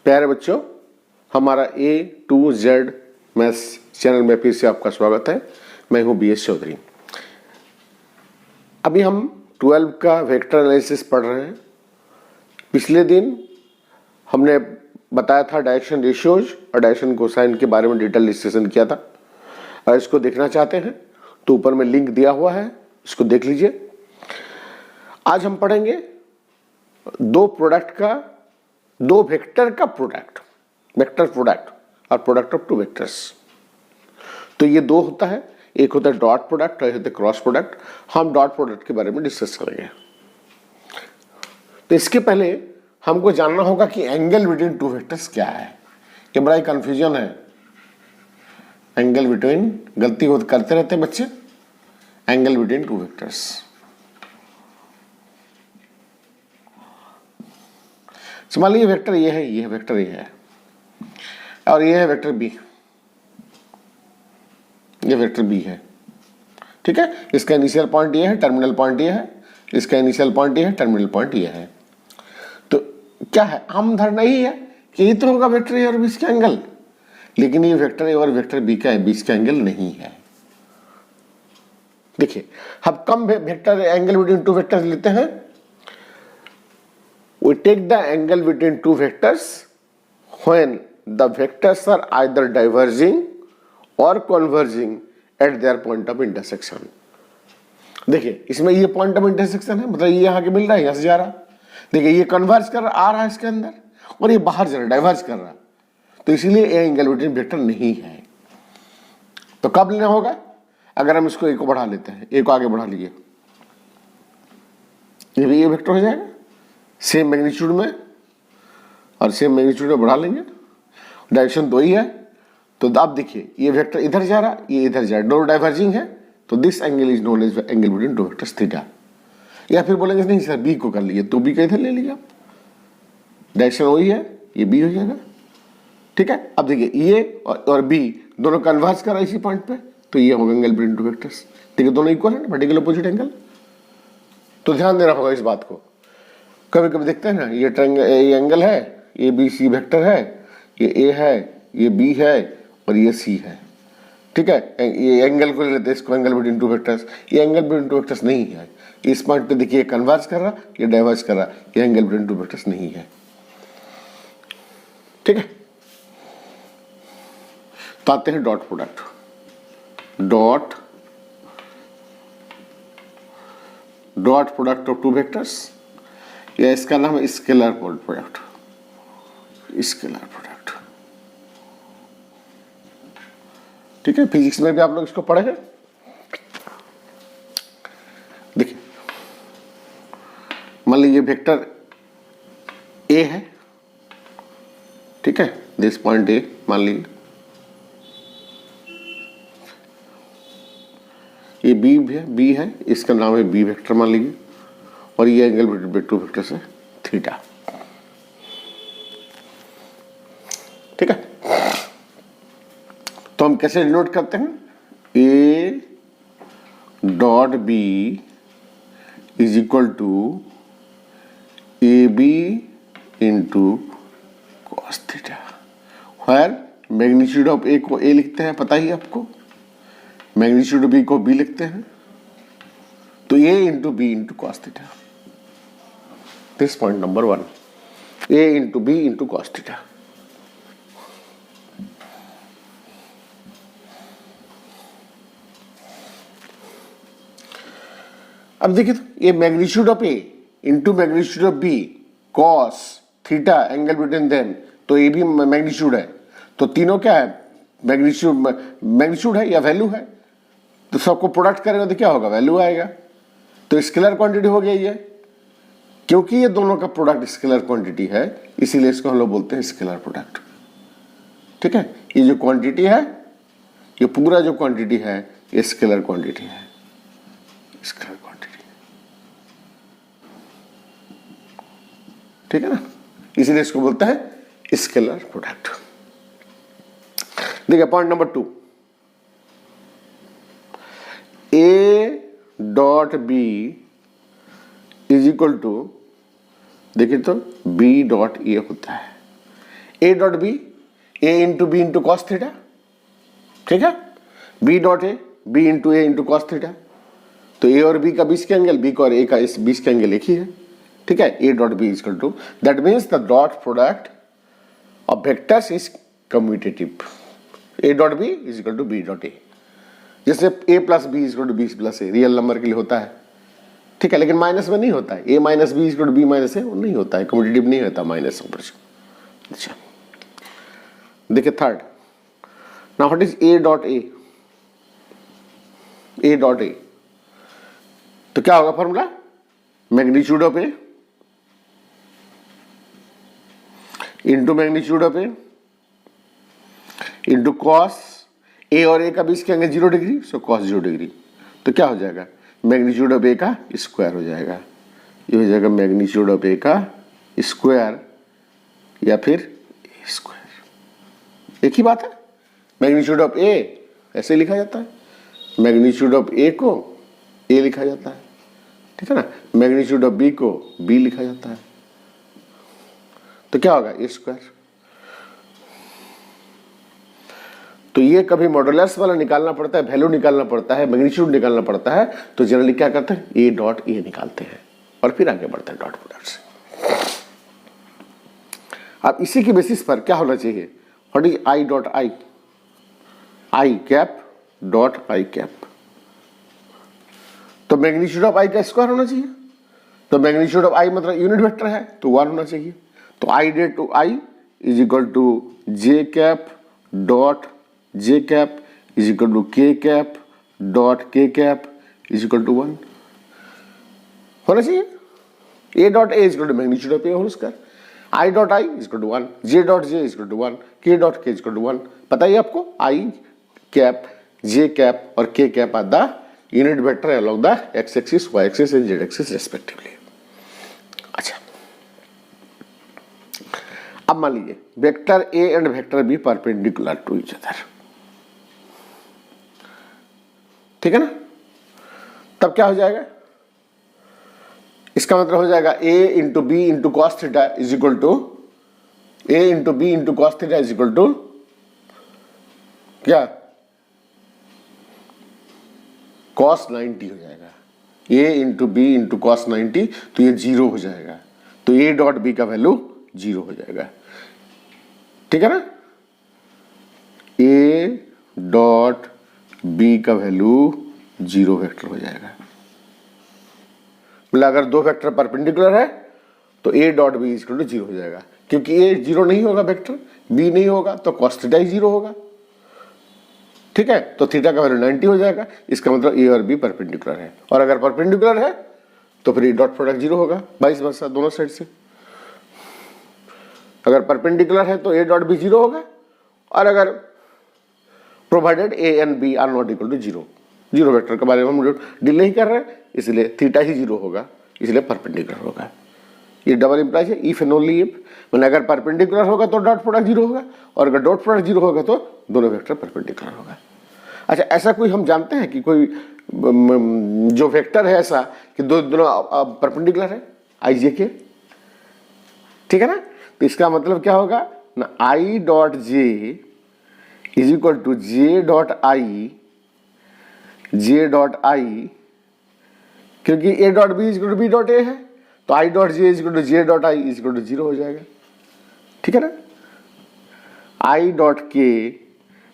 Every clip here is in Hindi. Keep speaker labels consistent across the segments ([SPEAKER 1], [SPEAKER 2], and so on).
[SPEAKER 1] प्यारे बच्चों, हमारा A to Z maths channel में फिर से आपका स्वागत है। मैं हूं BS चौधरी। अभी हम 12 का वेक्टर एनालिसिस पढ़ रहे हैं। पिछले दिन हमने बताया था डायरेक्शन रेशियोज और डायरेक्शन कोसाइन के बारे में डिटेल डिस्कशन किया था। अगर इसको देखना चाहते हैं तो ऊपर में लिंक दिया हुआ है, इसको देख लीजिए। आज हम पढ़ेंगे दो वेक्टर का प्रोडक्ट, वेक्टर प्रोडक्ट और प्रोडक्ट ऑफ टू वेक्टर्स। तो ये दो होता है, एक होता है डॉट प्रोडक्ट और एक होता है क्रॉस प्रोडक्ट। हम डॉट प्रोडक्ट के बारे में डिस्कस करेंगे। तो इसके पहले हमको जानना होगा कि एंगल बिटवीन टू वेक्टर्स क्या है। ये बड़ा ही कंफ्यूजन है। एंगल बिटवीन, गलती करते रहते हैं बच्चे। एंगल बिटवीन टू वेक्टर्स, मान लीजिए वेक्टर ये है, ये वेक्टर ये है और ये है वेक्टर बी। ये वेक्टर बी है, ठीक है। इसका इनिशियल पॉइंट ये है, टर्मिनल पॉइंट ये है। इसका इनिशियल पॉइंट ये है, टर्मिनल पॉइंट ये है। तो क्या है, आम धारणा ही है कि ये तो होगा वेक्टर ए और बीच का एंगल, लेकिन ये वेक्टर ए और वेक्टर बी का बीच का एंगल नहीं है। देखिए, हम कम vector angle between two vectors लेते हैं। We take the angle between two vectors when the vectors are either diverging or converging at their point of intersection। देखिए, इसमें ये पॉइंट ऑफ इंटरसेक्शन है, मतलब ये यहाँ के मिल रहा है, यहाँ से जा रहा। देखिए, ये कन्वर्ज कर आ रहा है इसके अंदर और ये बाहर जा रहा है, डाइवर्ज कर रहा है। तो इसीलिए ये एंगल बिटवीन वेक्टर नहीं है। तो कब लेना होगा? अगर हम इसको ए को बढ़ा लेते हैं, ए को आगे बढ़ा लीजिए, ये भी ये वेक्टर हो जाएगा सेम मैग्नीट्यूड में, और सेम मैग्नीट्यूड में बढ़ा लेंगे। डायरेक्शन दो ही है। तो अब देखिए, ये वेक्टर इधर जा रहा, ये इधर जा रहा, दोनों डाइवर्जिंग है। तो this angle is known as angle between two vectors theta. या फिर बोलेंगे नहीं सर, बी को कर लीजिए, तो बी का इधर ले लीजिए आप, डायरेक्शन वही है, ये बी हो जाएगा, ठीक है। अब देखिए, ये और बी दोनों कन्वर्ज कर रहा है इसी पॉइंट पे, तो ये होगा एंगल बिटवीन टू वेक्टर्स। देखिए, दोनों इक्वल है ना, वर्टिकल अपोजिट एंगल। तो ध्यान देना होगा इस बात को। कभी कभी देखते हैं ना, ये एंगल है, ये बी सी वेक्टर है, ये ए है, ये बी है और ये सी है, ठीक है। ये एंगल को लेते हैं, इसको एंगल बिटवीन टू वेक्टर्स। ये एंगल बिटवीन टू वेक्टर्स नहीं है। इस पॉइंट पे देखिए, कन्वर्ज कर रहा, ये डाइवर्ज कर रहा, ये एंगल बिटवीन टू वेक्टर्स नहीं है, ठीक है। तो आते हैं dot product. Dot product of two vectors, या इसका नाम है स्केलर प्रोडक्ट। स्केलर प्रोडक्ट, ठीक है। फिजिक्स में भी आप लोग इसको पढ़े हैं। देखिए, मान लीजिए वेक्टर ए है, ठीक है। दिस पॉइंट ए मान लीजिए, ये बी है, इसका नाम है बी वेक्टर मान लीजिए, और ये एंगल बिटवीन टू वेक्टर्स है थीटा, ठीक है। तो हम कैसे डिनोट करते हैं? A dot B is equal to a B into cos theta. Where magnitude of a को ए लिखते हैं, पता ही आपको, मैग्नीट्यूड ऑफ बी को बी लिखते हैं। तो a into B into cos theta. This point number 1, A into B into cos theta। अब देखिए, तो ये magnitude of A into magnitude of B cos theta angle between them, तो ये भी मैग्नीट्यूड है। तो तीनों क्या है, मैग्नीट्यूड है या वैल्यू है। तो सबको प्रोडक्ट करेगा तो क्या होगा, वैल्यू आएगा। तो स्केलर क्वांटिटी हो गया ये। क्योंकि ये दोनों का प्रोडक्ट स्केलर क्वांटिटी है, इसीलिए इसको हम लोग बोलते हैं स्केलर प्रोडक्ट, ठीक है। ये जो क्वांटिटी है, ये पूरा जो क्वांटिटी है, ये स्केलर क्वांटिटी है, स्केलर क्वांटिटी, ठीक है ना। इसीलिए इसको बोलते हैं स्केलर प्रोडक्ट। देखिए, point number 2, A dot B is equal to, देखिए तो बी डॉट ए होता है। ए dot B, A into B into cos theta, ठीक है, B dot A, B into A into cos theta. तो ए और बी का बीच का एंगल, बी का और ए का इस बीच का एंगल एक ही है, ठीक है। ए dot B equal to, that means the dot product of vectors is commutative. A dot B is equal to B dot a, जैसे a plus b is equal to b plus a real number के लिए होता है, ठीक है, लेकिन माइनस में नहीं होता है। A minus b is equal to b minus a, वो नहीं होता है, कम्यूटेटिव नहीं होता माइनस ऑपरेशन। अच्छा देखिए third, now what is A dot a, a dot a, तो क्या होगा formula, magnitude of A into magnitude of A into cos, a और ए का बीच के angle 0 degree, so cos 0 degree. तो क्या हो जाएगा, मैग्नीट्यूड ऑफ ए का स्क्वायर हो जाएगा, ये हो जाएगा मैग्नीट्यूड ऑफ ए का स्क्वायर या फिर स्क्वायर, एक ही बात है। मैग्नीट्यूड ऑफ ए ऐसे लिखा जाता है, मैग्नीट्यूड ऑफ ए को ए लिखा जाता है, ठीक है ना, मैग्नीट्यूड ऑफ बी को बी लिखा जाता है। तो क्या होगा, ए स्क्वायर। तो ये कभी मॉडुलस वाला निकालना पड़ता है, वैल्यू निकालना पड़ता है, मैग्नीट्यूड निकालना पड़ता है, तो जनरली क्या करते हैं, ए डॉट ए निकालते हैं और फिर आगे बढ़ते हैं डॉट प्रोडक्ट से। अब इसी की बेसिस पर क्या होना चाहिए, what is I dot I, I cap dot I cap. तो मैग्नीट्यूड ऑफ आई का स्क्वायर होना चाहिए, तो मैग्नीट्यूड ऑफ आई मतलब यूनिट वेक्टर है तो 1 होना चाहिए। तो आई डे टू i is equal to j cap dot j cap is equal to k cap dot k cap is equal to 1 होना चाहिए। A dot a is equal to magnitude of A whole square, i dot i is equal to 1, j dot J is equal to 1, k dot k is equal to 1। पता ही आपको, आई कैप, जे कैप और K cap are the unit vector along the x axis, y axis and z axis respectively। अच्छा, अब मान लीजिए vector a and vector b perpendicular to each other, ठीक है ना। तब क्या हो जाएगा, इसका मतलब हो जाएगा a into B into cos theta is equal to a into B into cos theta is equal to क्या, cos 90 हो जाएगा, a into B into cos 90, तो ये 0 हो जाएगा, तो a डॉट बी का वैल्यू 0 हो जाएगा, ठीक है ना। a डॉट बी का वैल्यू 0 वेक्टर हो जाएगा, मतलब अगर दो वेक्टर परपेंडिकुलर है तो a dot B equal to 0 हो जाएगा, क्योंकि a 0 नहीं होगा वेक्टर, b नहीं होगा तो cos थीटा ही 0 होगा, ठीक है। तो थीटा का वैल्यू 90 हो जाएगा, इसका मतलब ए और बी परपेंडिकुलर है, और अगर परपेंडिकुलर है तो फिर डॉट प्रोडक्ट 0 होगा, 22 वर्षा दोनों साइड से। अगर परपेंडिकुलर है तो ए डॉट बी 0 होगा, और अगर provided A and B are not equal to 0, 0 vector के बारे में हम डील नहीं कर रहे हैं, इसलिए थीटा ही 0 होगा, इसलिए परपेंडिकुलर होगा। ये डबल इंप्लाइज है, इफ एंड ओनली इफ, मैंने अगर परपेंडिकुलर होगा तो डॉट प्रोडक्ट 0 होगा, और अगर डॉट प्रोडक्ट 0 होगा तो दोनों वेक्टर परपेंडिकुलर होगा। अच्छा, ऐसा कोई हम जानते हैं कि कोई जो वेक्टर है ऐसा कि दोनों परपेंडिकुलर है, आई जे के, ठीक है ना। तो इसका मतलब क्या होगा ना, i dot J is equal to j dot i, j dot i, क्योंकि ए dot B is equal to B dot a है, तो i dot J is equal to j dot i is equal to 0 हो जाएगा, ठीक है ना। I dot k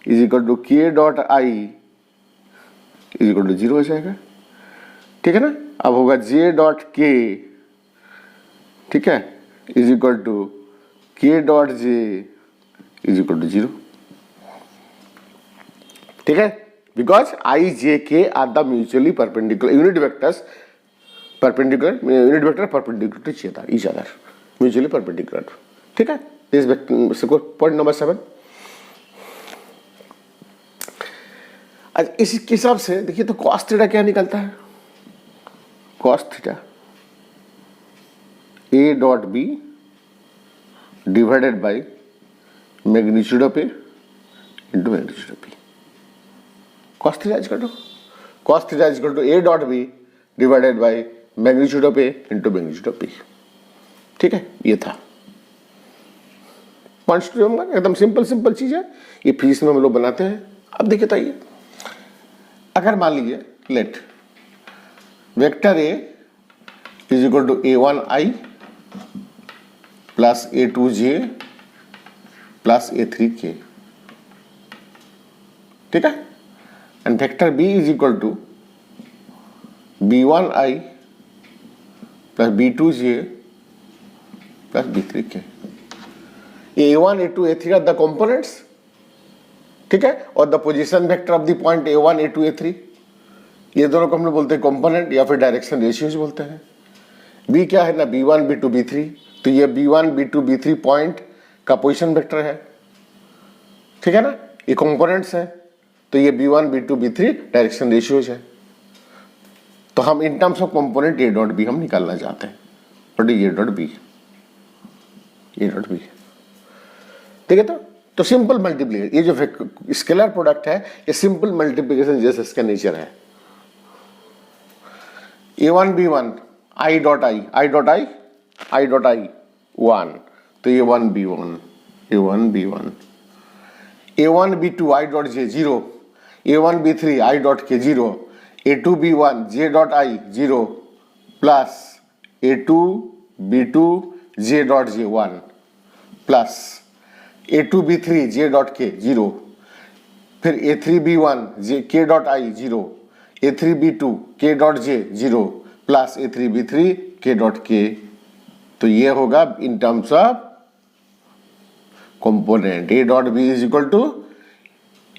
[SPEAKER 1] is equal to के dot i is equal to 0 हो जाएगा, ठीक है ना। अब होगा जे डॉट के, ठीक है, इज इक्वल टू के dot J is equal to 0, ठीक है, because I J K are the mutually perpendicular unit vectors, perpendicular unit vector perpendicular to each other, mutually perpendicular, ठीक है। This point number 7। इस हिसाब से देखिए, तो कॉस थीटा क्या निकलता है, cos theta A dot B divided by magnitude of A into magnitude of B, cos theta is equal to A dot B divided by magnitude of A into magnitude of B, ठीक है, ये था। पॉइंट्स टू होगा, एकदम सिंपल चीज है, ये फिजिक्स में हम लोग बनाते हैं। अब देखिए ताइए, अगर मान लीजिए let vector A is equal to a1i plus a2j plus a3k, ठीक है, and vector B is equal to b1i plus b2j plus b3k। a1 a2 a3 are the components, ठीक है, और the position vector of the point a1 a2 a3, ये दोनों को हम लोग बोलते हैं कंपोनेंट या फिर डायरेक्शन रेशियोज बोलते हैं। b क्या है ना, b1 b2 b3, तो ये b1 b2 b3 पॉइंट का पोजीशन वेक्टर है, ठीक है ना, ये कंपोनेंट्स है, तो ये b1 b2 b3 direction ratios है। तो हम इन terms of component a dot b हम निकालना चाहते हैं, बट ये डॉट b, ये डॉट b, ठीक है। तो सिंपल मल्टीप्लीकेशन, ये जो स्केलर प्रोडक्ट है ये सिंपल मल्टीप्लीकेशन जैसे इसका नेचर है। a1 b1 i dot i, i dot i, i dot i 1, तो ये 1 b1, a1 b1, a1 b2 i dot j 0, a1 b3 i dot k 0, a2 b1 j dot i 0 plus a2 b2 j dot j 1 plus a2 b3 j dot k 0, फिर a3 b1 j k dot i 0, a3 b2 k dot j 0 plus a3 b3 k dot k। तो ये होगा in terms of component a dot b is equal to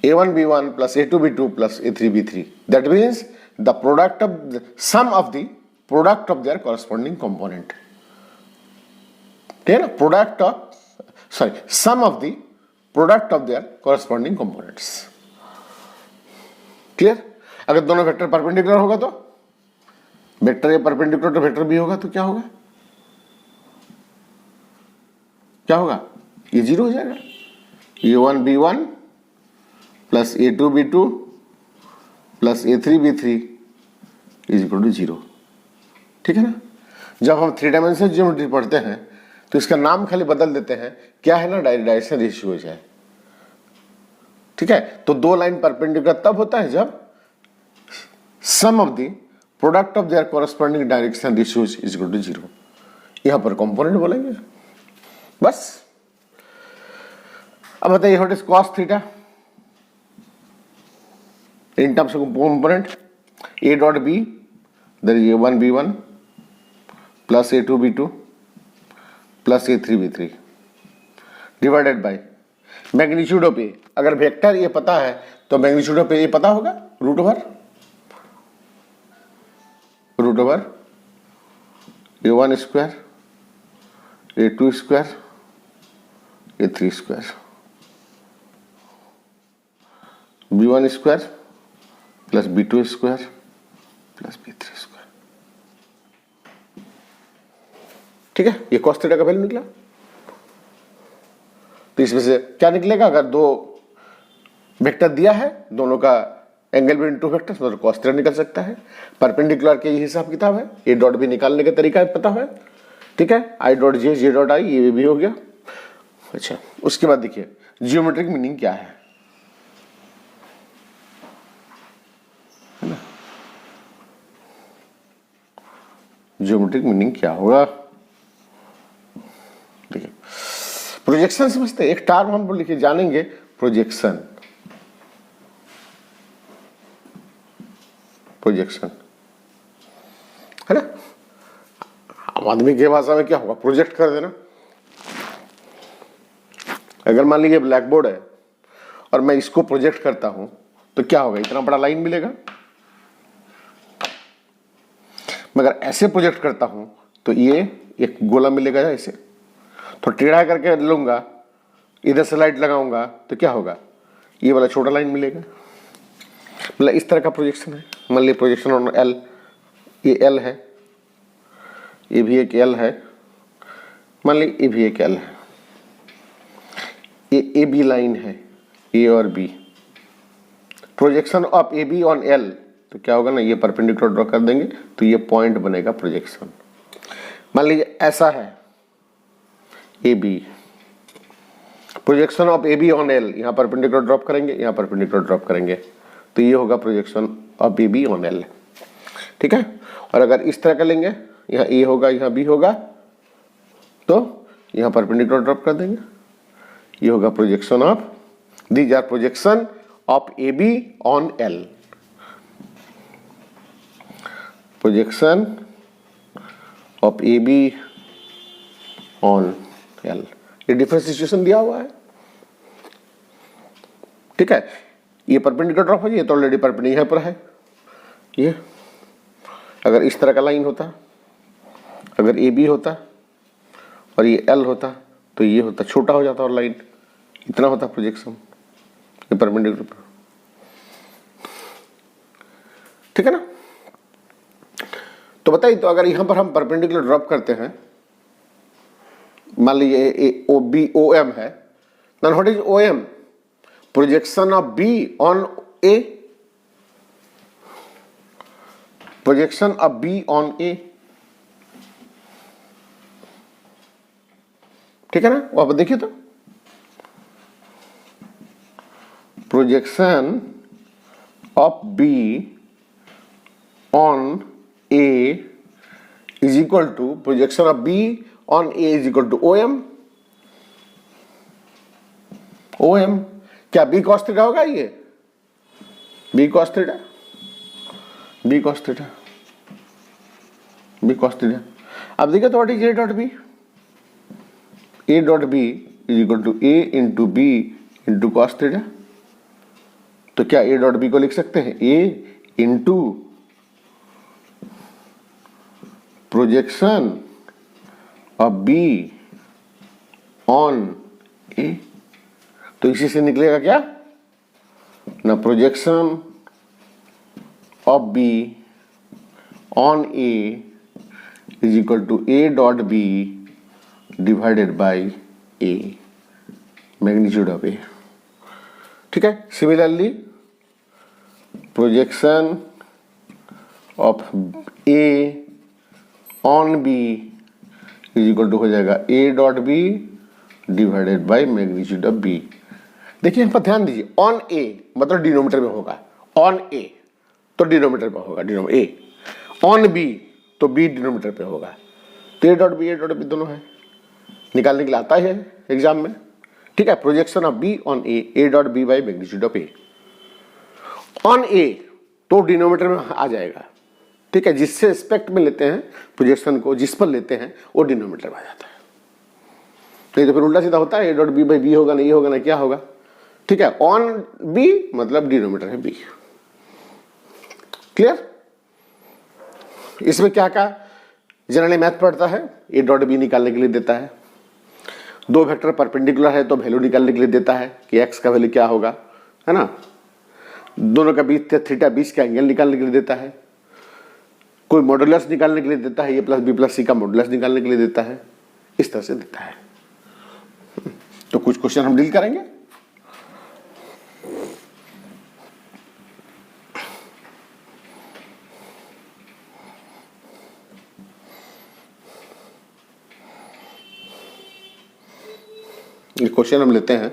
[SPEAKER 1] a1 b1 plus a2 b2 plus a3 b3, that means the product of sum of the product of their corresponding component, ठीक है ना, product of sum of the product of their corresponding components, clear. अगर दोनों वेक्टर परपेंडिकुलर होगा तो vector A perpendicular to vector B होगा तो क्या होगा, क्या होगा, ये जीरो हो जाएगा, a1 b1 plus a2 b2 plus a3 b3 is equal to zero, ठीक है ना। जब हम 3 डायमेंशनल ज्योमेट्री पढ़ते हैं तो इसका नाम खाली बदल देते हैं, क्या है ना, डायरेक्शन रेशियोज है, ठीक है। तो दो लाइन परपेंडिकुलर तब होता है जब sum of the product of their corresponding direction ratios is equal to zero, यहां पर कंपोनेंट बोलेंगे बस। अब बताइए what is cos theta in terms of component a dot b, that is a1 b1 plus a2 b2 plus a3 b3 divided by magnitude of A. अगर वेक्टर ये पता है तो मैग्नीट्यूड ऑफ ए पता होगा, root over a1 square a2 square a3 square b1 square plus b2 square plus b3 square, ठीक है। ये कॉस थीटा का वैल्यू निकला। तो इसमें से क्या निकलेगा, अगर दो वेक्टर दिया है दोनों का एंगल बिटवीन टू वेक्टर्स तो कॉस थीटा निकल सकता है। परपेंडिकुलर के ये हिसाब किताब है, ए डॉट भी निकालने का तरीका पता है, ठीक है, आई डॉट जे डॉट आई ये भी हो गया। अच्छा, उसके बाद देखिए जियोमेट्रिक मीनिंग क्या है ना, जियोमेट्रिक मीनिंग क्या होगा, देखिए प्रोजेक्शन समझते हैं, एक टर्म हम लिखे जानेंगे प्रोजेक्शन, प्रोजेक्शन है ना। आम आदमी की भाषा में क्या होगा, प्रोजेक्ट कर देना। अगर मान लीजिए ब्लैक बोर्ड है और मैं इसको प्रोजेक्ट करता हूं तो क्या होगा, इतना बड़ा लाइन मिलेगा। मगर ऐसे प्रोजेक्ट करता हूं तो ये एक गोला मिलेगा, ऐसे तो टेढ़ा करके लूंगा, इधर से लाइट लगाऊंगा तो क्या होगा, ये वाला छोटा लाइन मिलेगा। मतलब इस तरह का प्रोजेक्शन है। मान लीजिए प्रोजेक्शन ऑन एल, ये एल है, ये भी एक एल है, मान लीजिए ये भी एक एल है, ये ए बी लाइन है, ए और B, projection of A B on L, तो क्या होगा ना, ये परपेंडिकुलर ड्रॉ कर देंगे तो ये पॉइंट बनेगा प्रोजेक्शन। मान लीजिए ऐसा है A B, projection of A B on L, यहाँ परपेंडिकुलर ड्रॉप करेंगे, यहाँ परपेंडिकुलर ड्रॉप करेंगे, तो ये होगा projection of A B on L. ठीक है, और अगर इस तरह का लेंगे, यहाँ ए होगा यहाँ बी होगा, तो यहाँ परपेंडिकुलर ड्रॉप कर देंगे, ये होगा projection of, these are projection of A B on L, projection of A B on L. ये डिफरेंशिएशन दिया हुआ है। ठीक है, ये परपेंडिकुलर ड्रॉप है, ये तो ऑलरेडी परपेंडिकुलर यहाँ पर है। ये अगर इस तरह का लाइन होता, अगर ए बी होता और ये एल होता, तो ये होता छोटा हो जाता और लाइन इतना होता प्रोजेक्शन, ये परपेंडिकुलर। ठीक है ना, तो बताइए, तो अगर यहां पर हम परपेंडिकुलर ड्रॉप करते हैं, मान लीजिए ओ बी ओ एम है, then what is O M? Projection of B on A, projection of B on A. ठीक है ना, वो आप देखिए तो projection of B on A is equal to projection of B on A is equal to O M. O M क्या बी कॉस थीटा होगा? ये B cos theta, B cos theta, B cos theta. अब देखिए तो what is A dot B? A dot B is equal to A into B into cos theta. तो क्या ए डॉट बी को लिख सकते हैं A into projection of B on A, तो इसी से निकलेगा क्या ना, projection of B on A is equal to A dot B divided by A, magnitude of A. ठीक है, similarly projection of A on B is equal to हो जाएगा A dot B divided by magnitude of B. देखिए यहाँ पर ध्यान दीजिए, ऑन ए मतलब डिनोमिनेटर में होगा, ऑन ए तो डिनोमिनेटर पे होगा, डिनोमिनेटर ए, ऑन बी तो बी डिनोमिनेटर पे होगा, तो ए डॉट बी दोनों है, निकालने के लिए आता है एग्जाम में। ठीक है, projection of B on A dot B by magnitude of A, on A तो डिनोमिनेटर में आ जाएगा। ठीक है, जिससे एस्पेक्ट में लेते हैं प्रोजेक्शन को, जिस पर लेते हैं वो डिनोमिनेटर में आ जाता है। नहीं तो फिर उल्टा सीधा होता है, ए डॉट बी बाई बी होगा, नहीं होगा ना, क्या होगा? ठीक है, ऑन बी मतलब डिनोमिनेटर है बी। क्लियर? इसमें क्या क्या जनरली मैथ पढ़ता है, ए डॉट बी निकालने के लिए देता है, दो वेक्टर परपेंडिकुलर है तो वैल्यू निकालने के लिए देता है कि एक्स का वैल्यू क्या होगा, है ना, दोनों का बीच थीटा 20 का एंगल निकालने के लिए देता है, कोई मॉडुलस निकालने के लिए देता है, ए प्लस बी प्लस सी का मॉडुलस निकालने के लिए देता है, इस तरह से देता है। तो कुछ क्वेश्चन हम डील करेंगे। ये क्वेश्चन हम लेते हैं,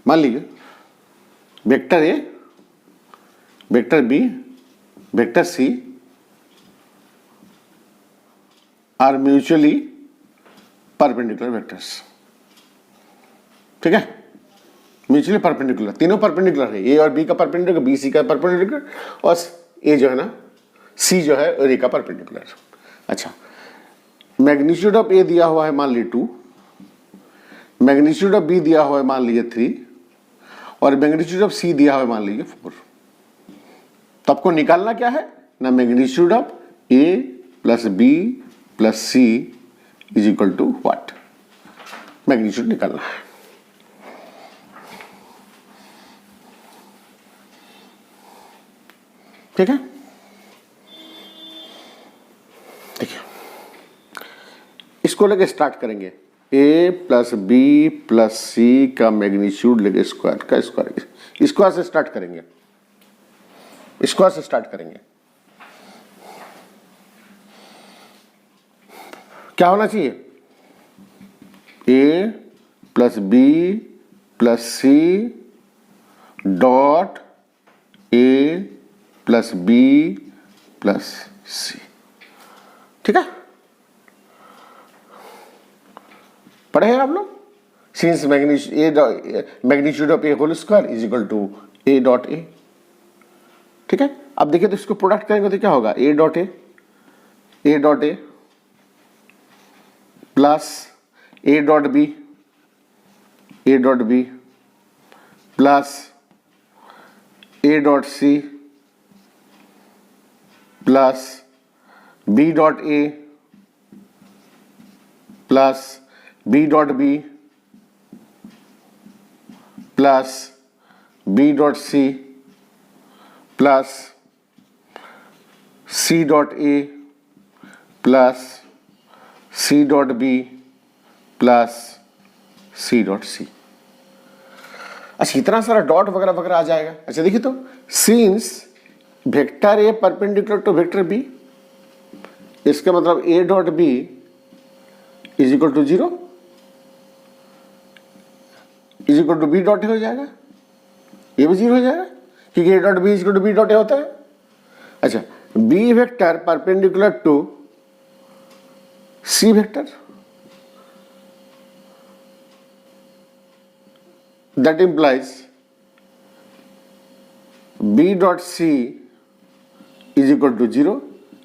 [SPEAKER 1] मान लीजिए vector A, vector B, vector C are mutually perpendicular vectors. ठीक है, म्यूचुअली परपेंडिकुलर, तीनों परपेंडिकुलर है, ए और बी का परपेंडिकुलर, बी सी का परपेंडिकुलर, और ए जो है ना, सी जो है और ए का परपेंडिकुलर। अच्छा, मैग्नीट्यूड ऑफ ए दिया हुआ है मान लीजिए 2, मैग्नीट्यूड ऑफ बी दिया हुआ है मान लीजिए 3, और मैग्नीट्यूड ऑफ सी दिया हुआ है मान लीजिए 4। तो आपको निकालना क्या है ना, magnitude of A plus B plus C is equal to what, magnitude निकालना है। ठीक है, देखिए इसको लेके स्टार्ट करेंगे, ए प्लस बी प्लस सी का मैग्नीट्यूड लेके स्क्वायर का स्क्वायर, स्क्वायर से स्टार्ट करेंगे, स्क्वायर से स्टार्ट करेंगे। क्या होना चाहिए, A plus B plus C dot A plus B plus C. ठीक है, पढ़े हैं आप लोग। Since magnitude of A whole square is equal to A dot A. ठीक है, अब देखिए तो इसको प्रोडक्ट करेंगे तो क्या होगा, A dot A plus A dot B plus A dot C plus B dot A plus B dot B plus B dot C plus C dot A plus C dot B plus C dot C. अच्छा, इतना सारा डॉट वगैरह वगैरह आ जाएगा। अच्छा देखिए तो, since vector A perpendicular to vector B, इसका मतलब A dot B is equal to 0 is equal to B dot A हो जाएगा, ये भी 0 हो जाएगा क्योंकि ए dot B is equal to B dot A होता है। अच्छा, B vector perpendicular to C vector, that implies b dot c is equal to 0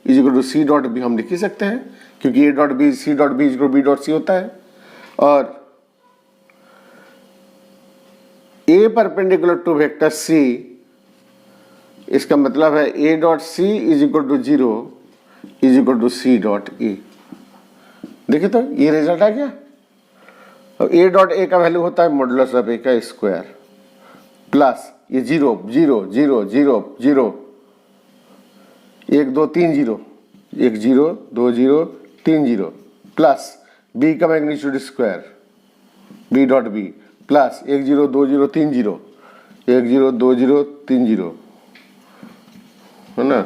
[SPEAKER 1] is equal to c dot b हम लिख ही सकते हैं क्योंकि a dot b c dot b is equal to b dot c होता है। और a perpendicular to vector c, इसका मतलब है a dot c is equal to 0 is equal to c dot a। देखिए तो ये रिजल्ट आ गया। अब ए डॉट ए का वैल्यू होता है मॉडुलस ऑफ ए का स्क्वायर प्लस ये 0 0 0 0 0 1 2 3 0 1 0 2 0 3 0 प्लस बी का magnitude square B dot B plus 1 0 2 0 3 0 1 0 2 0 3 0 है ना,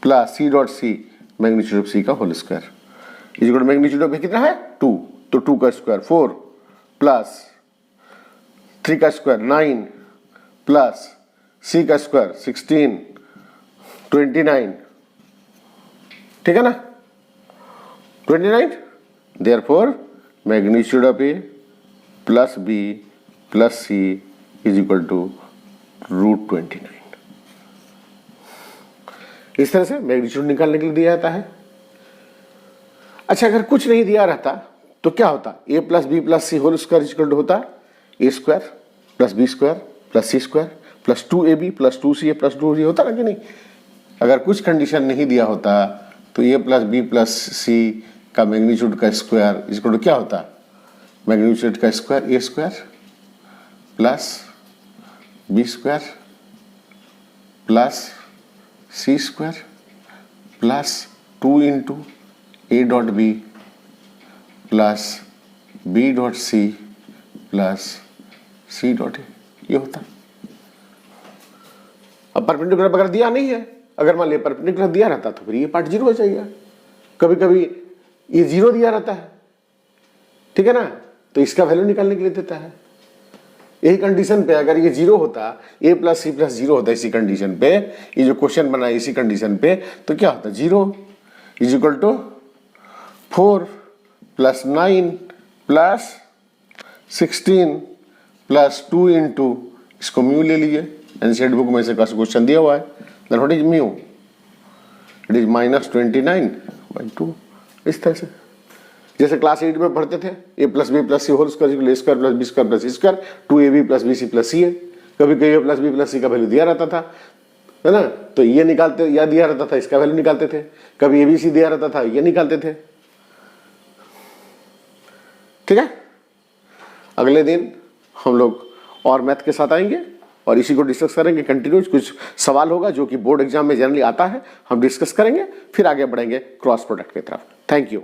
[SPEAKER 1] plus C dot C magnitude of C का whole square is equal to magnitude of A कितना है 2, तो 2 का स्क्वायर 4 प्लस 3 का स्क्वायर 9 प्लस सी का स्क्वायर 16 29। ठीक है ना, 29। Therefore magnitude of A plus B plus C is equal to √29। इस तरह से मैग्नीट्यूड निकालने के लिए दिया जाता है। अच्छा, अगर कुछ नहीं दिया रहता तो क्या होता, a plus B plus C whole square equal to होता A square plus B square plus C square plus 2ab plus 2ca plus 2c होता ना कि नहीं। अगर कुछ कंडीशन नहीं दिया होता तो a प्लस बी प्लस सी का मैग्नीट्यूड का स्क्वायर इक्वल टू क्या होता, मैग्नीट्यूड का square A square plus B square plus C square plus 2 into A dot B plus B dot C plus C dot A, ये होता। अब परपेंडिकुलर अगर दिया नहीं है, अगर मान लिया परपेंडिकुलर दिया रहता तो फिर ये पार्ट 0 हो जाएगा। कभी कभी ये 0 दिया रहता है, ठीक है ना, तो इसका वैल्यू निकालने के लिए देता है। यही कंडीशन पे अगर ये 0 होता, a प्लस सी प्लस 0 होता इसी कंडीशन पे, ये जो क्वेश्चन बना है इसी कंडीशन पे, तो क्या होता 0 is equal to 4 plus 9 plus 16 plus 2 into, इसको म्यू ले लीजिए, एनसीईआरटी बुक में से क्वेश्चन दिया हुआ है, then what is mu, it is -29/2। इस तरह से जैसे क्लास 8 में पढ़ते थे a plus B plus C whole square a square plus B square plus C square 2ab plus B C plus C है। कभी कभी a प्लस बी प्लस सी का वैल्यू दिया रहता था, है ना, तो ये निकालते, या दिया रहता था इसका वैल्यू निकालते थे। कभी abc दिया रहता था, ये निकालते थे। ठीक है, अगले दिन हम लोग और मैथ के साथ आएंगे और इसी को डिस्कस करेंगे कंटिन्यूस। कुछ सवाल होगा जो कि बोर्ड एग्जाम में जनरली आता है, हम डिस्कस करेंगे, फिर आगे बढ़ेंगे क्रॉस प्रोडक्ट की तरफ। Thank you.